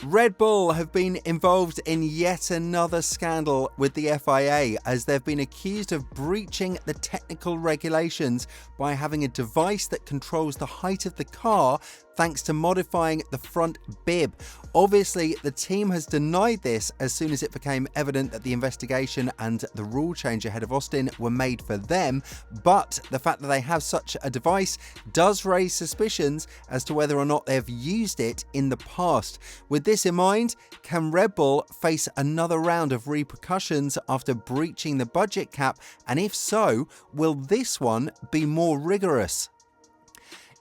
Red Bull have been involved in yet another scandal with the FIA as they've been accused of breaching the technical regulations by having a device that controls the height of the car thanks to modifying the front bib. Obviously, the team has denied this as soon as it became evident that the investigation and the rule change ahead of Austin were made for them, but the fact that they have such a device does raise suspicions as to whether or not they've used it in the past. With this in mind, can Red Bull face another round of repercussions after breaching the budget cap? And if so, will this one be more rigorous?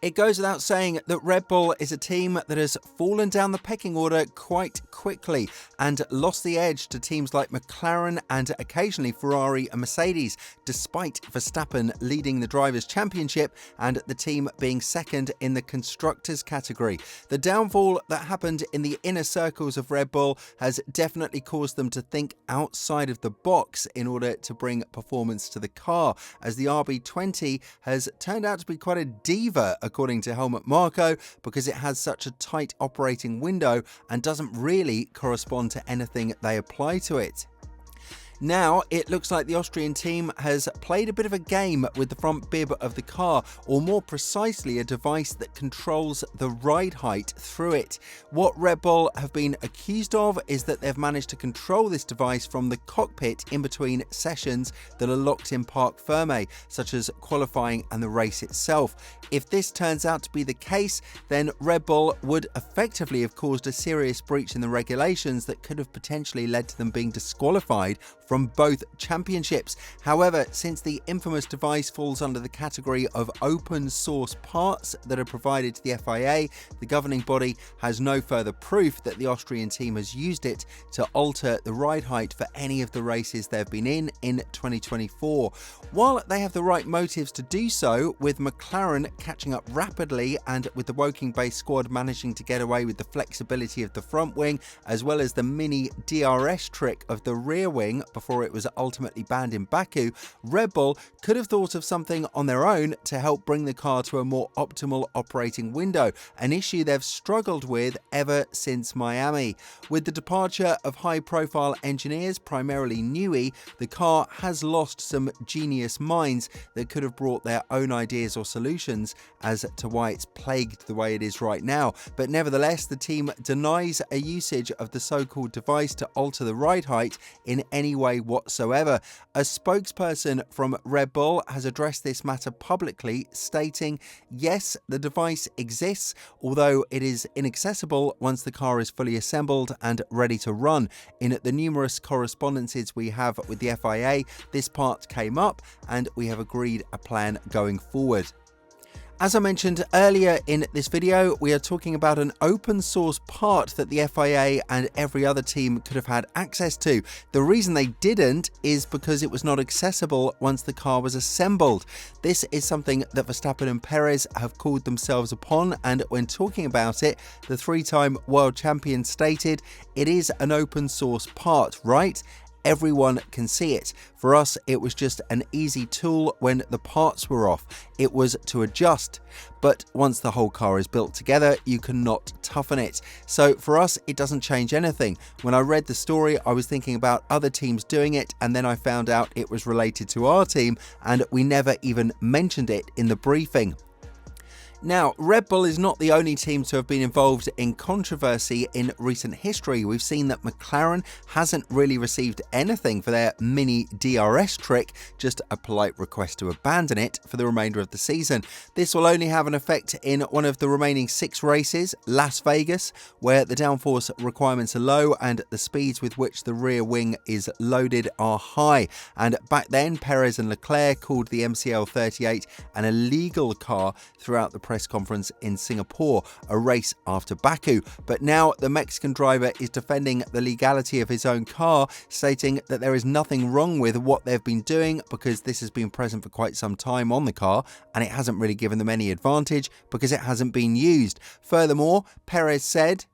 It goes without saying that Red Bull is a team that has fallen down the pecking order quite quickly and lost the edge to teams like McLaren and occasionally Ferrari and Mercedes, despite Verstappen leading the Drivers' Championship and the team being second in the Constructors category. The downfall that happened in the inner circles of Red Bull has definitely caused them to think outside of the box in order to bring performance to the car, as the RB20 has turned out to be quite a diva according to Helmut Marko, because it has such a tight operating window and doesn't really correspond to anything they apply to it. Now, it looks like the Austrian team has played a bit of a game with the front bib of the car, or more precisely, a device that controls the ride height through it. What Red Bull have been accused of is that they've managed to control this device from the cockpit in between sessions that are locked in parc fermé, such as qualifying and the race itself. If this turns out to be the case, then Red Bull would effectively have caused a serious breach in the regulations that could have potentially led to them being disqualified from both championships. However, since the infamous device falls under the category of open source parts that are provided to the FIA, the governing body has no further proof that the Austrian team has used it to alter the ride height for any of the races they've been in 2024. While they have the right motives to do so, with McLaren catching up rapidly and with the Woking-based squad managing to get away with the flexibility of the front wing, as well as the mini DRS trick of the rear wing before it was ultimately banned in Baku, Red Bull could have thought of something on their own to help bring the car to a more optimal operating window, an issue they've struggled with ever since Miami. With the departure of high-profile engineers, primarily Newey, the car has lost some genius minds that could have brought their own ideas or solutions as to why it's plagued the way it is right now. But nevertheless, the team denies a usage of the so-called device to alter the ride height in any way whatsoever. A spokesperson from Red Bull has addressed this matter publicly, stating, "Yes, the device exists, although it is inaccessible once the car is fully assembled and ready to run. In the numerous correspondences we have with the FIA, this part came up and we have agreed a plan going forward." As I mentioned earlier in this video, we are talking about an open source part that the FIA and every other team could have had access to. The reason they didn't is because it was not accessible once the car was assembled. This is something that Verstappen and Perez have called themselves upon, and when talking about it, the three-time world champion stated, "It is an open source part, right? Everyone can see it. For us, it was just an easy tool when the parts were off. It was to adjust. But once the whole car is built together, you cannot toughen it. So for us, it doesn't change anything. When I read the story, I was thinking about other teams doing it, and then I found out it was related to our team, and we never even mentioned it in the briefing." Now, Red Bull is not the only team to have been involved in controversy in recent history. We've seen that McLaren hasn't really received anything for their mini DRS trick, just a polite request to abandon it for the remainder of the season. This will only have an effect in one of the remaining 6 races, Las Vegas, where the downforce requirements are low and the speeds with which the rear wing is loaded are high. And back then, Perez and Leclerc called the MCL 38 an illegal car throughout the press conference in Singapore, a race after Baku. But now the Mexican driver is defending the legality of his own car, stating that there is nothing wrong with what they've been doing because this has been present for quite some time on the car and it hasn't really given them any advantage because it hasn't been used. Furthermore, Perez said,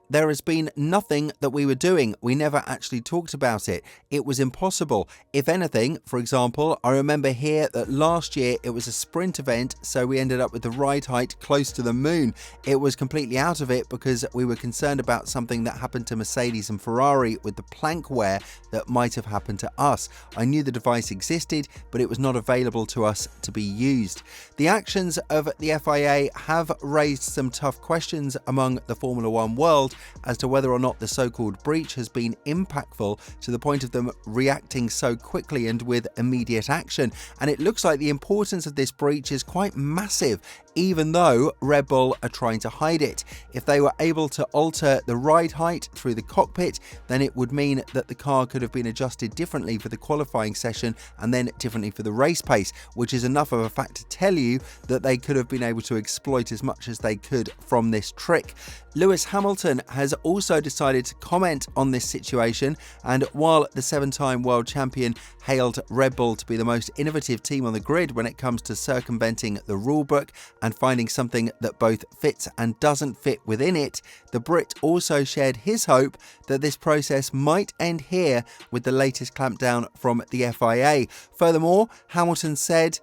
there has been nothing that we were doing. We never actually talked about it. It was impossible. If anything, for example, I remember here that last year it was a sprint event, so we ended up with the ride height close to the moon. It was completely out of it because we were concerned about something that happened to Mercedes and Ferrari with the plank wear that might have happened to us. I knew the device existed, but it was not available to us to be used. The actions of the FIA have raised some tough questions among the Formula One world as to whether or not the so-called breach has been impactful to the point of them reacting so quickly and with immediate action. And it looks like the importance of this breach is quite massive, even though Red Bull are trying to hide it. If they were able to alter the ride height through the cockpit, then it would mean that the car could have been adjusted differently for the qualifying session and then differently for the race pace, which is enough of a fact to tell you that they could have been able to exploit as much as they could from this trick. Lewis Hamilton has also decided to comment on this situation, and while the 7-time world champion hailed Red Bull to be the most innovative team on the grid when it comes to circumventing the rulebook and finding something that both fits and doesn't fit within it, the Brit also shared his hope that this process might end here with the latest clampdown from the FIA. Furthermore, Hamilton said,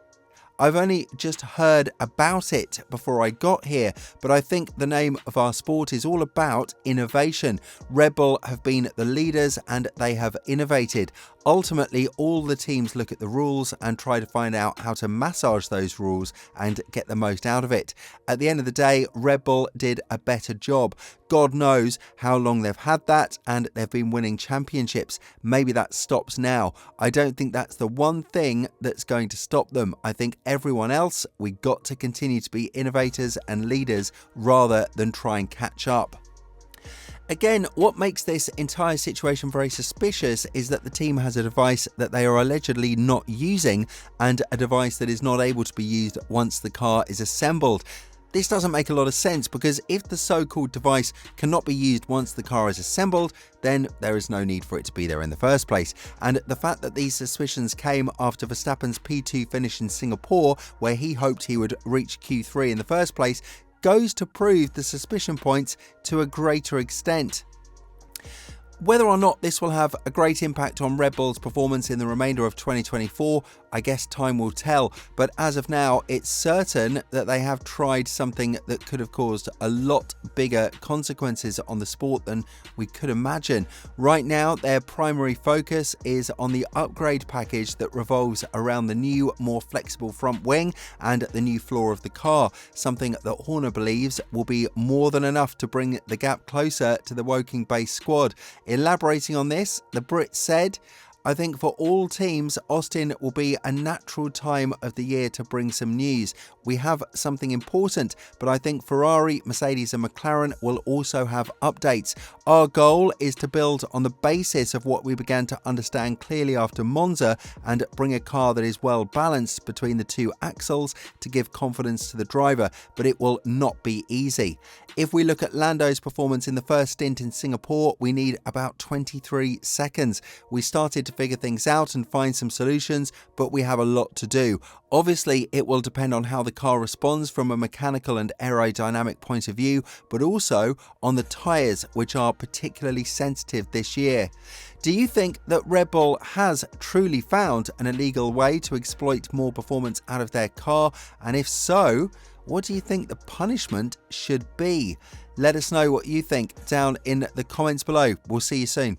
"I've only just heard about it before I got here, but I think the name of our sport is all about innovation. Red Bull have been the leaders and they have innovated. Ultimately, all the teams look at the rules and try to find out how to massage those rules and get the most out of it. At the end of the day, Red Bull did a better job. God knows how long they've had that, and they've been winning championships. Maybe that stops now. I don't think that's the one thing that's going to stop them. I think everyone else, we got to continue to be innovators and leaders rather than try and catch up." Again, what makes this entire situation very suspicious is that the team has a device that they are allegedly not using, and a device that is not able to be used once the car is assembled. This doesn't make a lot of sense, because if the so-called device cannot be used once the car is assembled, then there is no need for it to be there in the first place. And the fact that these suspicions came after Verstappen's P2 finish in Singapore, where he hoped he would reach Q3 in the first place, goes to prove the suspicion points to a greater extent. Whether or not this will have a great impact on Red Bull's performance in the remainder of 2024, I guess time will tell. But as of now, it's certain that they have tried something that could have caused a lot bigger consequences on the sport than we could imagine. Right now, their primary focus is on the upgrade package that revolves around the new, more flexible front wing and the new floor of the car, something that Horner believes will be more than enough to bring the gap closer to the Woking-based squad. Elaborating on this, the Brit said, "I think for all teams, Austin will be a natural time of the year to bring some news. We have something important, but I think Ferrari, Mercedes and McLaren will also have updates. Our goal is to build on the basis of what we began to understand clearly after Monza and bring a car that is well balanced between the two axles to give confidence to the driver, but it will not be easy. If we look at Lando's performance in the first stint in Singapore, we need about 23 seconds. We started to figure things out and find some solutions, but we have a lot to do. Obviously, it will depend on how the car responds from a mechanical and aerodynamic point of view, but also on the tyres, which are particularly sensitive this year." Do you think that Red Bull has truly found an illegal way to exploit more performance out of their car? And if so, what do you think the punishment should be? Let us know what you think down in the comments below. We'll see you soon.